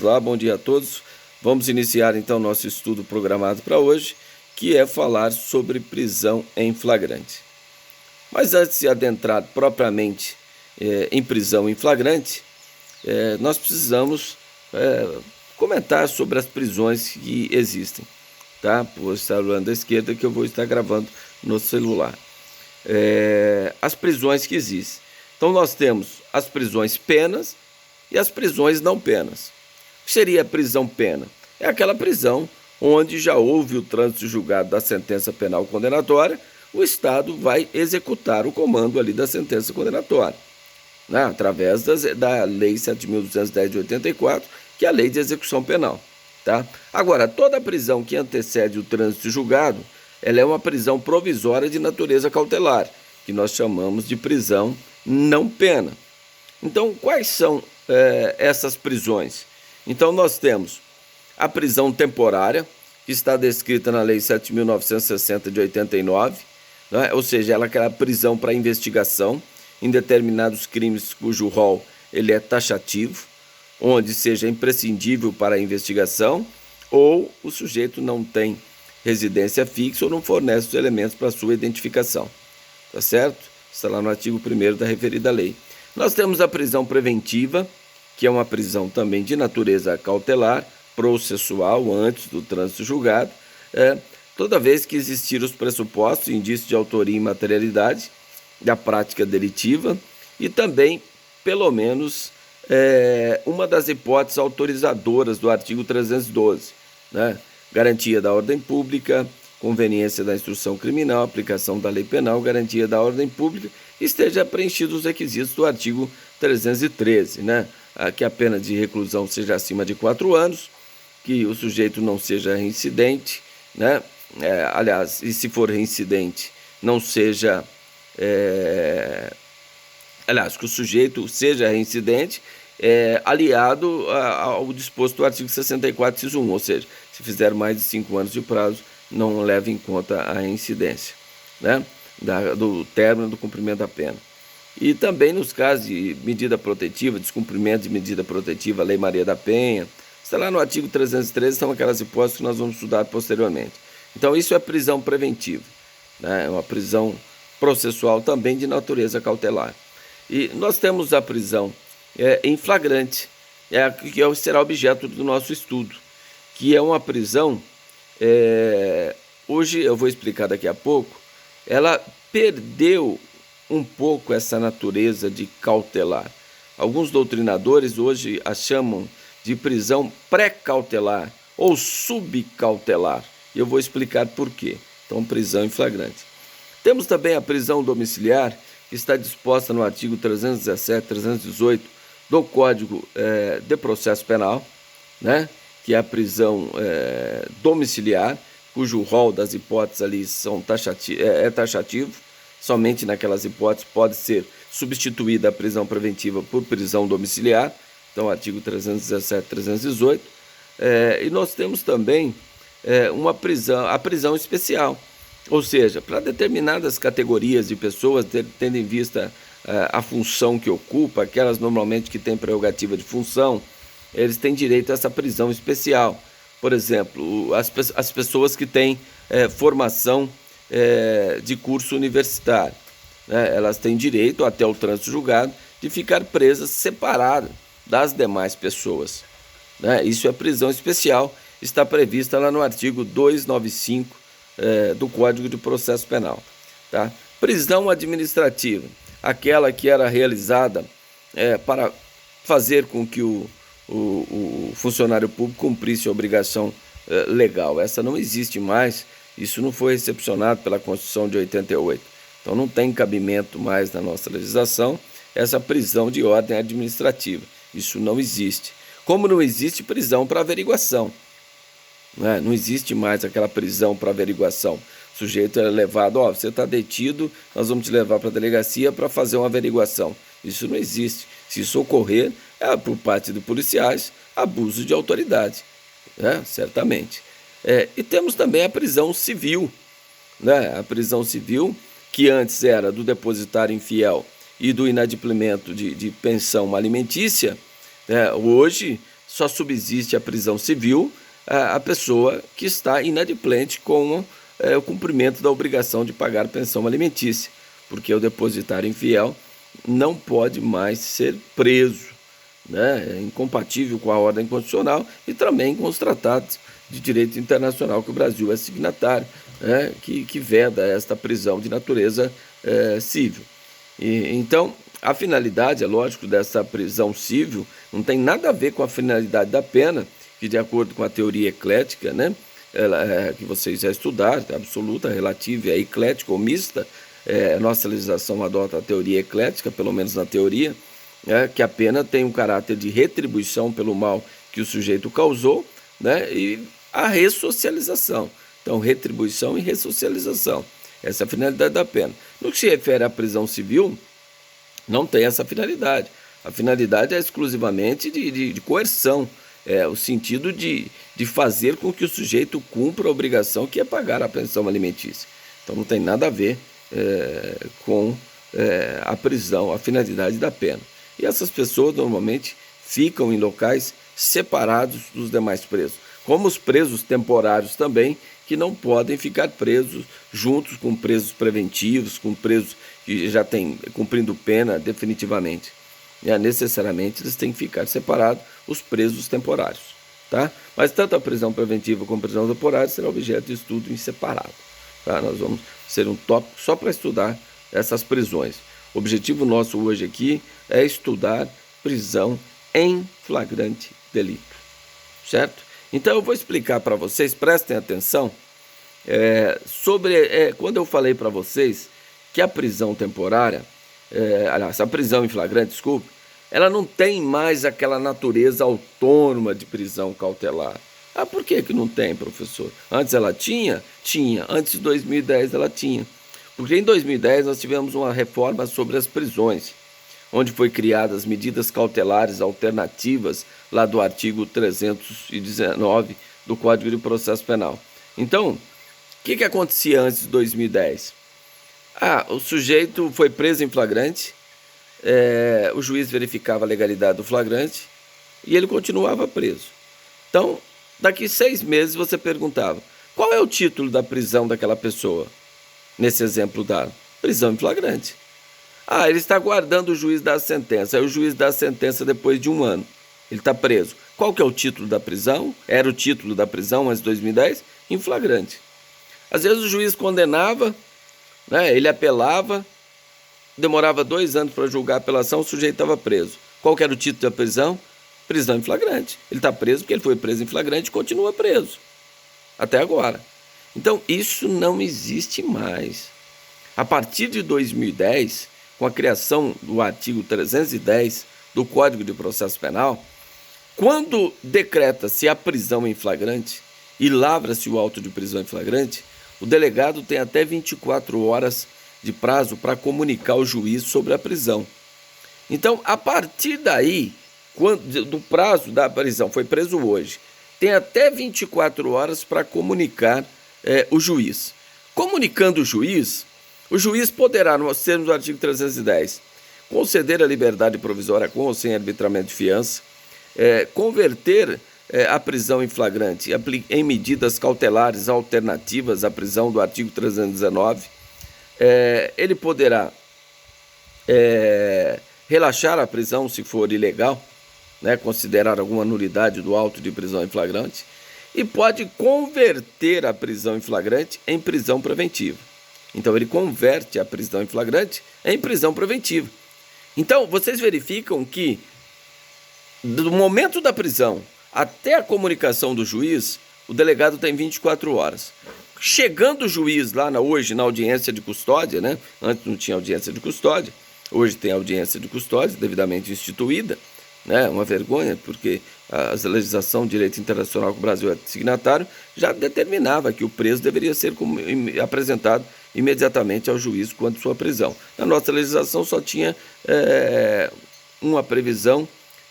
Olá, bom dia a todos. Vamos iniciar então nosso estudo programado para hoje, que é falar sobre prisão em flagrante. Mas antes de adentrar propriamente em prisão em flagrante, nós precisamos comentar sobre as prisões que existem. Tá? Vou estar olhando à esquerda que eu vou estar gravando no celular. As prisões que existem. Então nós temos as prisões penas e as prisões não penas. O que seria a prisão pena? É aquela prisão onde já houve o trânsito julgado da sentença penal condenatória, o Estado vai executar o comando ali da sentença condenatória, né? Através da Lei 7.210 de 84, que é a Lei de Execução Penal. Tá? Agora, toda prisão que antecede o trânsito julgado, ela é uma prisão provisória de natureza cautelar, que nós chamamos de prisão não pena. Então, quais são essas prisões? Então, nós temos a prisão temporária, que está descrita na Lei 7.960 de 89, né? Ou seja, ela é aquela prisão para investigação em determinados crimes cujo rol ele é taxativo, onde seja imprescindível para a investigação, ou o sujeito não tem residência fixa ou não fornece os elementos para sua identificação. Tá certo? Está lá no artigo 1º da referida lei. Nós temos a prisão preventiva, que é uma prisão também de natureza cautelar, processual, antes do trânsito julgado, toda vez que existir os pressupostos, indícios de autoria e materialidade da prática delitiva e também, pelo menos, uma das hipóteses autorizadoras do artigo 312, né? Garantia da ordem pública, conveniência da instrução criminal, aplicação da lei penal, garantia da ordem pública, esteja preenchidos os requisitos do artigo 313, né? Que a pena de reclusão seja acima de 4 anos, que o sujeito não seja reincidente, né? Aliás, e se for reincidente, não seja... aliás, que o sujeito seja reincidente, aliado ao disposto do artigo 64, inciso 1, ou seja, se fizer mais de 5 anos de prazo, não leve em conta a reincidência, né? Do término do cumprimento da pena. E também nos casos de medida protetiva, descumprimento de medida protetiva, Lei Maria da Penha, está lá no artigo 313, são aquelas hipóteses que nós vamos estudar posteriormente. Então isso é prisão preventiva, né? É uma prisão processual também de natureza cautelar. E nós temos a prisão em flagrante, que será objeto do nosso estudo, que é uma prisão, hoje eu vou explicar daqui a pouco, ela perdeu um pouco essa natureza de cautelar. Alguns doutrinadores hoje a chamam de prisão pré-cautelar ou subcautelar. E eu vou explicar por quê. Então, prisão em flagrante. Temos também a prisão domiciliar, que está disposta no artigo 317, 318 do Código de Processo Penal, né? Que é a prisão domiciliar, cujo rol das hipóteses ali é taxativo. Somente naquelas hipóteses pode ser substituída a prisão preventiva por prisão domiciliar, então artigo 317, 318. E nós temos também a prisão especial, ou seja, para determinadas categorias de pessoas, tendo em vista a função que ocupa, aquelas normalmente que têm prerrogativa de função, eles têm direito a essa prisão especial. Por exemplo, as pessoas que têm formação de curso universitário, né? Elas têm direito, até o trânsito julgado, de ficar presas separadas das demais pessoas, né? Isso é prisão especial, está prevista lá no artigo 295 do Código de Processo Penal. Tá? Prisão administrativa, aquela que era realizada para fazer com que o funcionário público cumprisse a obrigação legal. Essa não existe mais. Isso não foi recepcionado pela Constituição de 88. Então não tem cabimento mais na nossa legislação essa prisão de ordem administrativa. Isso não existe. Como não existe prisão para averiguação, né? Não existe mais aquela prisão para averiguação. O sujeito é levado, você está detido, nós vamos te levar para a delegacia para fazer uma averiguação. Isso não existe. Se isso ocorrer, por parte de policiais, abuso de autoridade, né? Certamente. E temos também a prisão civil, né? A prisão civil, que antes era do depositário infiel e do inadimplemento de pensão alimentícia, hoje só subsiste a prisão civil a pessoa que está inadimplente com o cumprimento da obrigação de pagar pensão alimentícia, porque o depositário infiel não pode mais ser preso, né? É incompatível com a ordem constitucional e também com os tratados de direito internacional que o Brasil é signatário, né? que veda esta prisão de natureza civil. Então, a finalidade, é lógico, dessa prisão civil não tem nada a ver com a finalidade da pena, que de acordo com a teoria eclética, né, que vocês já estudaram, absoluta, relativa, é eclética ou mista, a nossa legislação adota a teoria eclética, pelo menos na teoria, que a pena tem um caráter de retribuição pelo mal que o sujeito causou, né, e a ressocialização. Então, retribuição e ressocialização. Essa é a finalidade da pena. No que se refere à prisão civil, não tem essa finalidade. A finalidade é exclusivamente de coerção, o sentido de fazer com que o sujeito cumpra a obrigação que é pagar a pensão alimentícia. Então não tem nada a ver com a prisão, a finalidade da pena. E essas pessoas normalmente ficam em locais separados dos demais presos, como os presos temporários também, que não podem ficar presos juntos com presos preventivos, com presos que já têm cumprindo pena definitivamente. Necessariamente eles têm que ficar separados, os presos temporários. Tá? Mas tanto a prisão preventiva como a prisão temporária será objeto de estudo em separado. Tá? Nós vamos ser um tópico só para estudar essas prisões. O objetivo nosso hoje aqui é estudar prisão em flagrante delito. Certo? Então eu vou explicar para vocês, prestem atenção, sobre quando eu falei para vocês que a prisão temporária, aliás, a prisão em flagrante, desculpe, ela não tem mais aquela natureza autônoma de prisão cautelar. Ah, por que não tem, professor? Antes ela tinha? Tinha. Antes de 2010 ela tinha. Porque em 2010 nós tivemos uma reforma sobre as prisões, onde foi criadas medidas cautelares alternativas lá do artigo 319 do Código de Processo Penal. Então, o que acontecia antes de 2010? O sujeito foi preso em flagrante, o juiz verificava a legalidade do flagrante e ele continuava preso. Então, daqui 6 meses você perguntava, qual é o título da prisão daquela pessoa? Nesse exemplo dado, prisão em flagrante. Ele está aguardando o juiz dar a sentença. Aí o juiz dá a sentença depois de 1 ano. Ele está preso. Qual que é o título da prisão? Era o título da prisão antes de 2010? Em flagrante. Às vezes o juiz condenava, né, ele apelava, demorava 2 anos para julgar a apelação, o sujeito estava preso. Qual que era o título da prisão? Prisão em flagrante. Ele está preso porque ele foi preso em flagrante e continua preso. Até agora. Então, isso não existe mais. A partir de 2010, com a criação do artigo 310 do Código de Processo Penal, quando decreta-se a prisão em flagrante e lavra-se o auto de prisão em flagrante, o delegado tem até 24 horas de prazo para comunicar ao juiz sobre a prisão. Então, a partir daí, do prazo da prisão, foi preso hoje, tem até 24 horas para comunicar o juiz. Comunicando o juiz poderá, nos termos do artigo 310, conceder a liberdade provisória com ou sem arbitramento de fiança, converter a prisão em flagrante em medidas cautelares alternativas à prisão do artigo 319, ele poderá relaxar a prisão se for ilegal, né, considerar alguma nulidade do auto de prisão em flagrante, e pode converter a prisão em flagrante em prisão preventiva. Então ele converte a prisão em flagrante em prisão preventiva. Então vocês verificam que do momento da prisão até a comunicação do juiz, o delegado tem 24 horas. Chegando o juiz lá hoje na audiência de custódia, né? Antes não tinha audiência de custódia, hoje tem audiência de custódia devidamente instituída, né? Uma vergonha, porque a legislação de direito internacional que o Brasil é signatário já determinava que o preso deveria ser apresentado imediatamente ao juiz quanto sua prisão. Na nossa legislação só tinha uma previsão,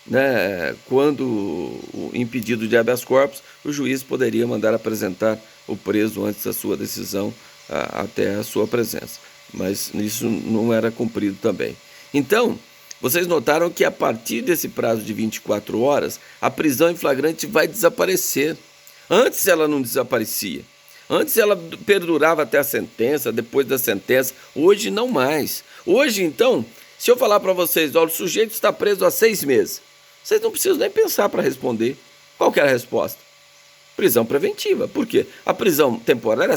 né, quando em pedido de habeas corpus o juiz poderia mandar apresentar o preso antes da sua decisão até a sua presença, mas isso não era cumprido também. Então, Vocês notaram que a partir desse prazo de 24 horas, a prisão em flagrante vai desaparecer. Antes ela não desaparecia. Antes ela perdurava até a sentença, depois da sentença. Hoje não mais. Hoje, então, se eu falar para vocês, olha, o sujeito está preso há 6 meses, vocês não precisam nem pensar para responder. Qual que é a resposta? Prisão preventiva. Por quê? A prisão temporária